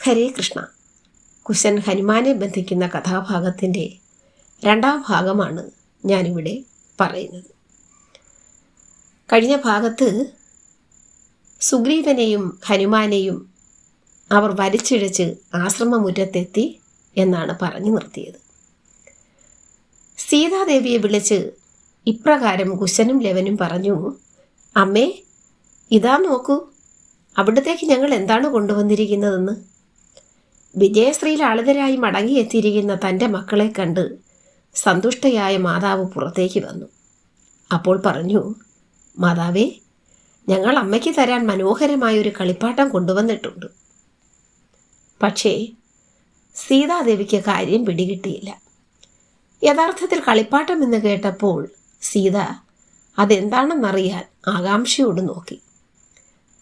ഹരേ കൃഷ്ണ. കുശൻ ഹനുമാനെ ബന്ധിക്കുന്ന കഥാഭാഗത്തിൻ്റെ 2ാം ഭാഗമാണ് ഞാനിവിടെ പറയുന്നത്. കഴിഞ്ഞ ഭാഗത്ത് സുഗ്രീവനെയും ഹനുമാനെയും അവർ വലിച്ചിഴച്ച് ആശ്രമമുറ്റത്തെത്തി എന്നാണ് പറഞ്ഞു നിർത്തിയത്. സീതാദേവിയെ വിളിച്ച് ഇപ്രകാരം കുശനും ലവനും പറഞ്ഞു, അമ്മേ, ഇതാ നോക്കൂ, അവിടത്തേക്ക് ഞങ്ങൾ എന്താണ് കൊണ്ടുവന്നിരിക്കുന്നതെന്ന്. വിജയശ്രീലാളിതരായി മടങ്ങിയെത്തിയിരിക്കുന്ന തൻ്റെ മക്കളെ കണ്ട് സന്തുഷ്ടയായ മാതാവ് പുറത്തേക്ക് വന്നു. അപ്പോൾ പറഞ്ഞു, മാതാവേ, ഞങ്ങൾ അമ്മയ്ക്ക് തരാൻ മനോഹരമായൊരു കളിപ്പാട്ടം കൊണ്ടുവന്നിട്ടുണ്ട്. പക്ഷേ സീതാദേവിക്ക് കാര്യം പിടികിട്ടിയില്ല. യഥാർത്ഥത്തിൽ കളിപ്പാട്ടം എന്ന് കേട്ടപ്പോൾ സീത അതെന്താണെന്നറിയാൻ ആകാംക്ഷയോട് നോക്കി.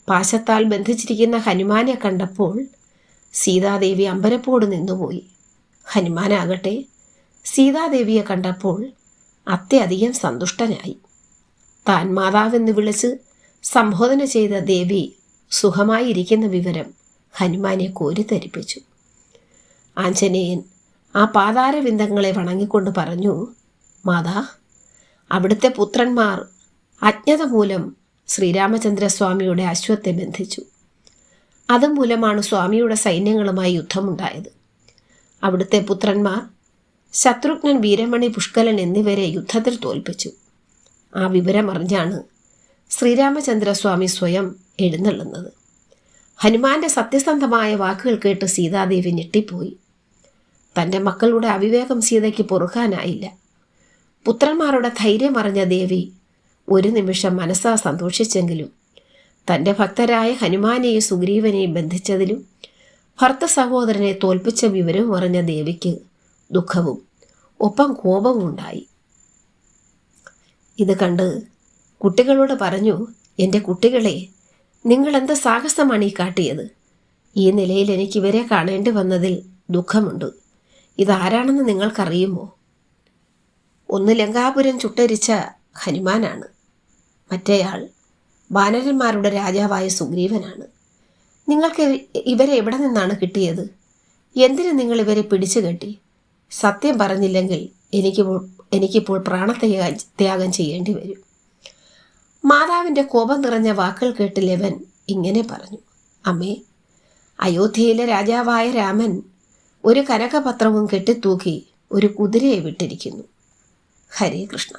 പാശത്താൽ ബന്ധിച്ചിരിക്കുന്ന ഹനുമാനെ കണ്ടപ്പോൾ സീതാദേവി അമ്പരപ്പോട് നിന്നുപോയി. ഹനുമാനാകട്ടെ സീതാദേവിയെ കണ്ടപ്പോൾ അത്യധികം സന്തുഷ്ടനായി. താൻ മാതാവെന്ന് വിളിച്ച് സംബോധന ചെയ്ത ദേവി സുഖമായിരിക്കുന്ന വിവരം ഹനുമാനെ കോരിത്തരിപ്പിച്ചു. ആഞ്ജനേയൻ ആ പാതാരവിന്ദങ്ങളെ വണങ്ങിക്കൊണ്ട് പറഞ്ഞു, മാതാ, അവിടുത്തെ പുത്രന്മാർ അജ്ഞത മൂലം ശ്രീരാമചന്ദ്രസ്വാമിയുടെ അശ്വത്തെ ബന്ധിച്ചു. അതുമൂലമാണ് സ്വാമിയുടെ സൈന്യങ്ങളുമായി യുദ്ധമുണ്ടായത്. അവിടുത്തെ പുത്രന്മാർ ശത്രുഘ്നൻ, വീരമണി, പുഷ്കലൻ എന്നിവരെ യുദ്ധത്തിൽ തോൽപ്പിച്ചു. ആ വിവരമറിഞ്ഞാണ് ശ്രീരാമചന്ദ്രസ്വാമി സ്വയം എഴുന്നള്ളുന്നത്. ഹനുമാന്റെ സത്യസന്ധമായ വാക്കുകൾ കേട്ട് സീതാദേവി ഞെട്ടിപ്പോയി. തൻ്റെ മക്കളുടെ അവിവേകം സീതയ്ക്ക് പൊറുക്കാനായില്ല. പുത്രന്മാരുടെ ധൈര്യം അറിഞ്ഞ ദേവി ഒരു നിമിഷം മനസ്സാ സന്തോഷിച്ചെങ്കിലും തൻ്റെ ഭക്തരായ ഹനുമാനെയും സുഗ്രീവനെയും ബന്ധിച്ചതിലും ഭർത്ത സഹോദരനെ തോൽപ്പിച്ച വിവരവും അറിഞ്ഞ ദേവിക്ക് ദുഃഖവും ഒപ്പം കോപവും ഉണ്ടായി. ഇത് കണ്ട് കുട്ടികളോട് പറഞ്ഞു, എൻ്റെ കുട്ടികളെ, നിങ്ങളെന്ത് സാഹസമാണ് ഈ കാട്ടിയത്? ഈ നിലയിൽ എനിക്ക് ഇവരെ കാണേണ്ടി വന്നതിൽ ദുഃഖമുണ്ട്. ഇതാരാണെന്ന് നിങ്ങൾക്കറിയുമോ? ഒന്ന് ലങ്കാപുരം ചുട്ടരിച്ച ഹനുമാനാണ്. മറ്റേയാൾ വാനരന്മാരുടെ രാജാവായ സുഗ്രീവനാണ്. നിങ്ങൾക്ക് ഇവരെ എവിടെ നിന്നാണ് കിട്ടിയത്? എന്തിനു നിങ്ങൾ ഇവരെ പിടിച്ചു കെട്ടി? സത്യം പറഞ്ഞില്ലെങ്കിൽ എനിക്കിപ്പോൾ പ്രാണത്യാഗം ചെയ്യേണ്ടി വരും. മാതാവിൻ്റെ കോപം നിറഞ്ഞ വാക്കുകൾ കേട്ട് ലവൻ ഇങ്ങനെ പറഞ്ഞു, അമ്മേ, അയോധ്യയിലെ രാജാവായ രാമൻ ഒരു കനകപത്രവും കെട്ടിത്തൂക്കി ഒരു കുതിരയെ വിട്ടിരിക്കുന്നു. ഹരേ കൃഷ്ണ.